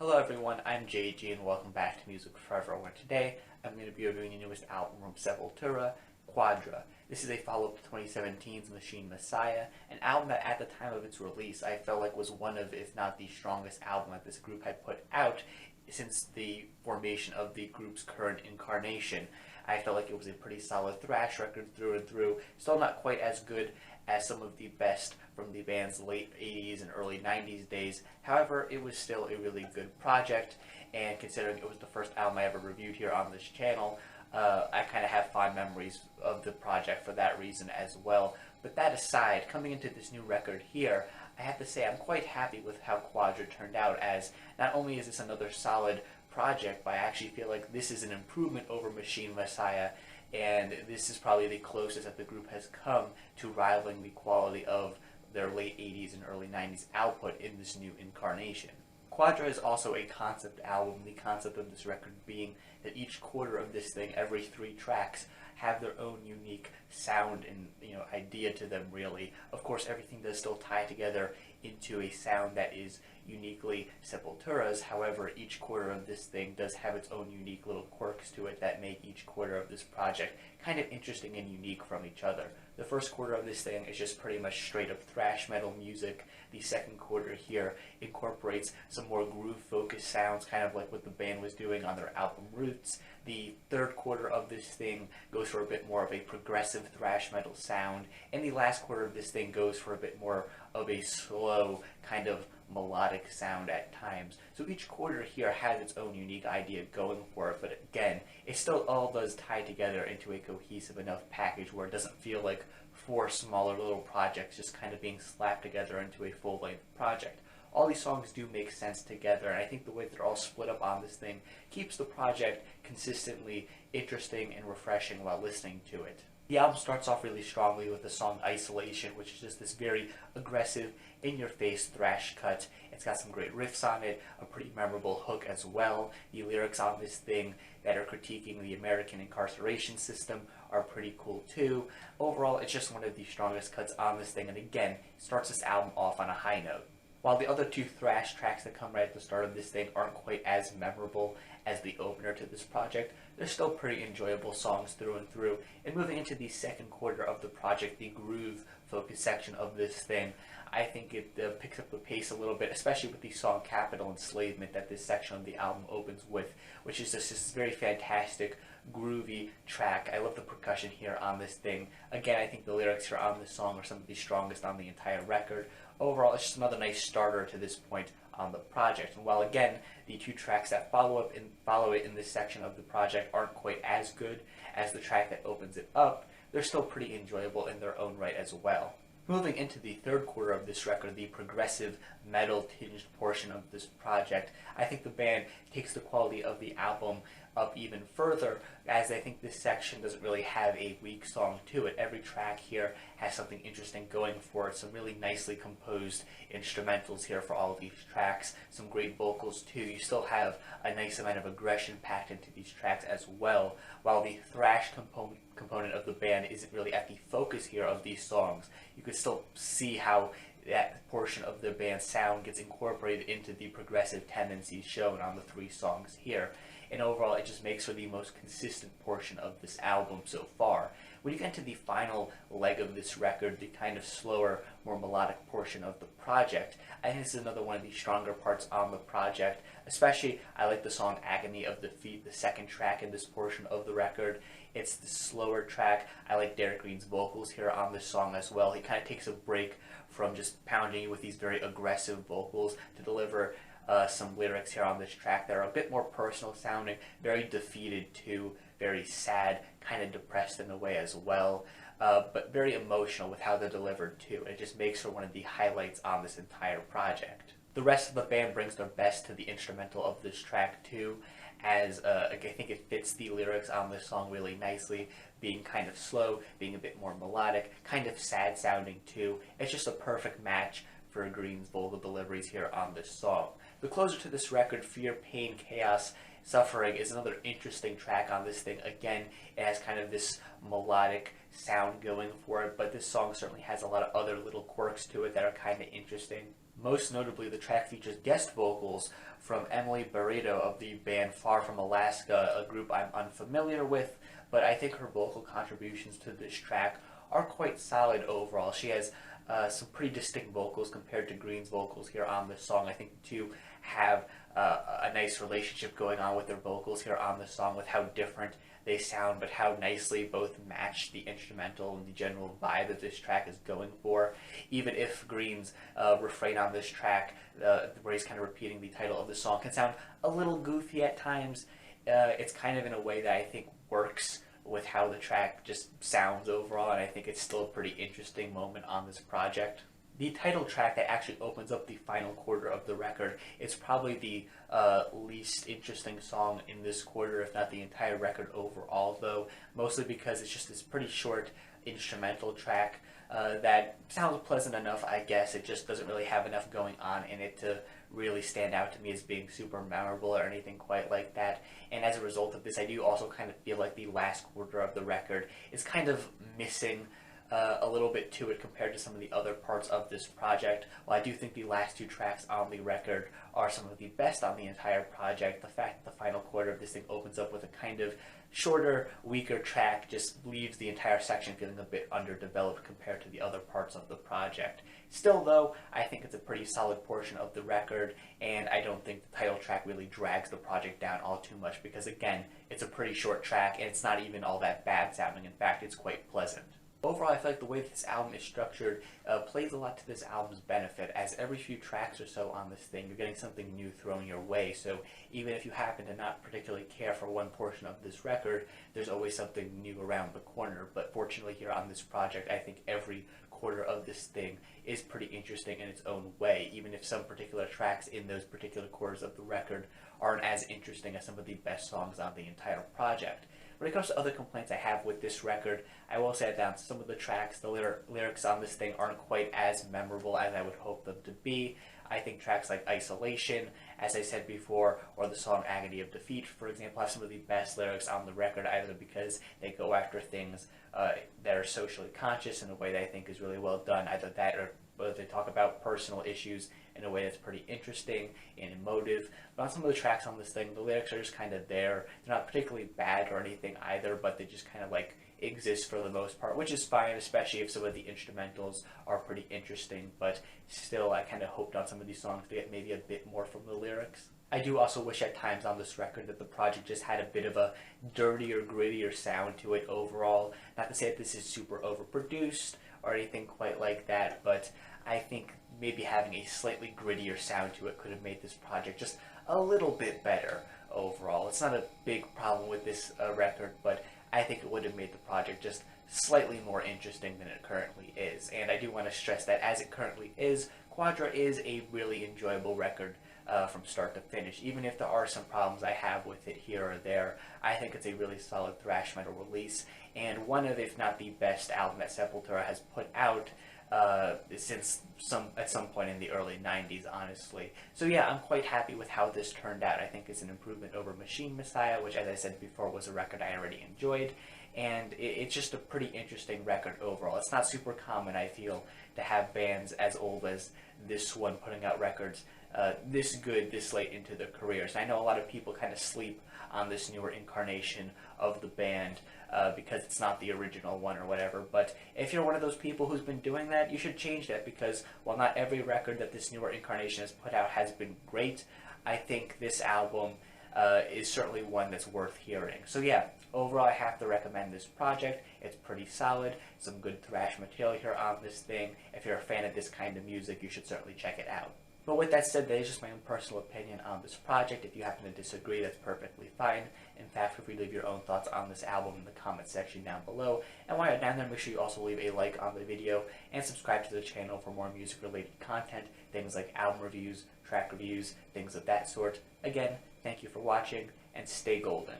Hello everyone, I'm JG and welcome back to MusicForever, where today I'm going to be reviewing the newest album from Sepultura Quadra. This is a follow-up to 2017's Machine Messiah, an album that at the time of its release I felt like was one of, if not the strongest album that this group had put out since the formation of the group's current incarnation. I felt like it was a pretty solid thrash record through and through, still not quite as good as some of the best from the band's late 80s and early 90s days. However, it was still a really good project, and considering it was the first album I ever reviewed here on this channel, I kind of have fond memories of the project for that reason as well. But that aside, coming into this new record here, I have to say I'm quite happy with how Quadra turned out, as not only is this another solid project, but I actually feel like this is an improvement over Machine Messiah, and this is probably the closest that the group has come to rivaling the quality of their late 80s and early 90s output in this new incarnation. Quadra is also a concept album, the concept of this record being that each quarter of this thing, every 3 tracks, have their own unique sound and idea to them, really. Of course, everything does still tie together into a sound that is uniquely Sepultura's. However, each quarter of this thing does have its own unique little quirks to it that make each quarter of this project kind of interesting and unique from each other. The first quarter of this thing is just pretty much straight up thrash metal music. The second quarter here incorporates some more groove-focused sounds, kind of like what the band was doing on their album Roots. The third quarter of this thing goes for a bit more of a progressive thrash metal sound, and the last quarter of this thing goes for a bit more of a slow, kind of melodic sound at times. So each quarter here has its own unique idea going for it, but again, it still all does tie together into a cohesive enough package where it doesn't feel like 4 smaller little projects just kind of being slapped together into a full-length project. All these songs do make sense together, and I think the way they're all split up on this thing keeps the project consistently interesting and refreshing while listening to it. The album starts off really strongly with the song Isolation, which is just this very aggressive, in-your-face thrash cut. It's got some great riffs on it, a pretty memorable hook as well. The lyrics on this thing that are critiquing the American incarceration system are pretty cool too. Overall, it's just one of the strongest cuts on this thing, and again, starts this album off on a high note. While the other 2 thrash tracks that come right at the start of this thing aren't quite as memorable as the opener to this project, they're still pretty enjoyable songs through and through. And moving into the second quarter of the project, the groove-focused section of this thing, I think it picks up the pace a little bit, especially with the song Capital Enslavement that this section of the album opens with, which is just this very fantastic, groovy track. I love the percussion here on this thing. Again, I think the lyrics here on this song are some of the strongest on the entire record. Overall, it's just another nice starter to this point on the project. And while again, the 2 tracks that follow it in this section of the project aren't quite as good as the track that opens it up, they're still pretty enjoyable in their own right as well. Moving into the third quarter of this record, the progressive metal-tinged portion of this project, I think the band takes the quality of the album up even further, as I think this section doesn't really have a weak song to it. Every track here has something interesting going for it, some really nicely composed instrumentals here for all of these tracks, some great vocals too. You still have a nice amount of aggression packed into these tracks as well, while the thrash component of the band isn't really at the focus here of these songs. You could still see how that portion of the band's sound gets incorporated into the progressive tendencies shown on the 3 songs here. And overall, it just makes for the most consistent portion of this album so far. When you get to the final leg of this record, the kind of slower, more melodic portion of the project, I think this is another one of the stronger parts on the project. Especially, I like the song Agony of Defeat, the second track in this portion of the record. It's the slower track. I like Derek Green's vocals here on this song as well. He kind of takes a break from just pounding you with these very aggressive vocals to deliver some lyrics here on this track that are a bit more personal sounding, very defeated too, very sad, kind of depressed in a way as well, but very emotional with how they're delivered too. It just makes for one of the highlights on this entire project. The rest of the band brings their best to the instrumental of this track too, as I think it fits the lyrics on this song really nicely, being kind of slow, being a bit more melodic, kind of sad sounding too. It's just a perfect match for Green's vocal deliveries here on this song. The closer to this record, Fear, Pain, Chaos, Suffering, is another interesting track on this thing. Again, it has kind of this melodic sound going for it, but this song certainly has a lot of other little quirks to it that are kind of interesting. Most notably, the track features guest vocals from Emily Barreto of the band Far From Alaska, a group I'm unfamiliar with, but I think her vocal contributions to this track are quite solid overall. She has some pretty distinct vocals compared to Green's vocals here on this song. I think the two have a nice relationship going on with their vocals here on the song, with how different they sound, but how nicely both match the instrumental and the general vibe that this track is going for. Even if Green's refrain on this track, where he's kind of repeating the title of the song, can sound a little goofy at times, it's kind of in a way that I think works with how the track just sounds overall, and I think it's still a pretty interesting moment on this project. The title track that actually opens up the final quarter of the record is probably the least interesting song in this quarter, if not the entire record overall, though, mostly because it's just this pretty short instrumental track that sounds pleasant enough, I guess. It just doesn't really have enough going on in it to really stand out to me as being super memorable or anything quite like that. And as a result of this, I do also kind of feel like the last quarter of the record is kind of missing a little bit to it compared to some of the other parts of this project. While I do think the last two tracks on the record are some of the best on the entire project, the fact that the final quarter of this thing opens up with a kind of shorter, weaker track just leaves the entire section feeling a bit underdeveloped compared to the other parts of the project. Still, though, I think it's a pretty solid portion of the record, and I don't think the title track really drags the project down all too much because, again, it's a pretty short track and it's not even all that bad sounding. In fact, it's quite pleasant. Overall, I feel like the way this album is structured plays a lot to this album's benefit, as every few tracks or so on this thing, you're getting something new thrown your way. So even if you happen to not particularly care for one portion of this record, there's always something new around the corner. But fortunately here on this project, I think every quarter of this thing is pretty interesting in its own way, even if some particular tracks in those particular quarters of the record aren't as interesting as some of the best songs on the entire project. When it comes to other complaints I have with this record, I will say that some of the tracks, the lyrics on this thing aren't quite as memorable as I would hope them to be. I think tracks like Isolation, as I said before, or the song Agony of Defeat, for example, have some of the best lyrics on the record, either because they go after things that are socially conscious in a way that I think is really well done, either that or they talk about personal issues in a way that's pretty interesting and emotive. But on some of the tracks on this thing, the lyrics are just kind of there. They're not particularly bad or anything either, but they just kind of like exist for the most part, which is fine, especially if some of the instrumentals are pretty interesting. But still, I kind of hoped on some of these songs to get maybe a bit more from the lyrics. I do also wish at times on this record that the project just had a bit of a dirtier, grittier sound to it overall. Not to say that this is super overproduced or anything quite like that, but I think maybe having a slightly grittier sound to it could have made this project just a little bit better overall. It's not a big problem with this record, but I think it would have made the project just slightly more interesting than it currently is. And I do want to stress that as it currently is, Quadra is a really enjoyable record from start to finish. Even if there are some problems I have with it here or there, I think it's a really solid thrash metal release, and one of, if not the best album that Sepultura has put out since at some point in the early 90s, honestly. So yeah, I'm quite happy with how this turned out. I think it's an improvement over Machine Messiah, which, as I said before, was a record I already enjoyed, and it's just a pretty interesting record overall. It's not super common, I feel, to have bands as old as this one putting out records this good this late into their careers. I know a lot of people kind of sleep on this newer incarnation of the band because it's not the original one or whatever, but if you're one of those people who's been doing that, you should change that, because while not every record that this newer incarnation has put out has been great, I think this album is certainly one that's worth hearing. So yeah, overall I have to recommend this project. It's pretty solid, some good thrash material here on this thing. If you're a fan of this kind of music, you should certainly check it out. But with that said, that is just my own personal opinion on this project. If you happen to disagree, that's perfectly fine. In fact, feel free to leave your own thoughts on this album in the comment section down below. And while you're down there, make sure you also leave a like on the video and subscribe to the channel for more music-related content, things like album reviews, track reviews, things of that sort. Again, thank you for watching, and stay golden.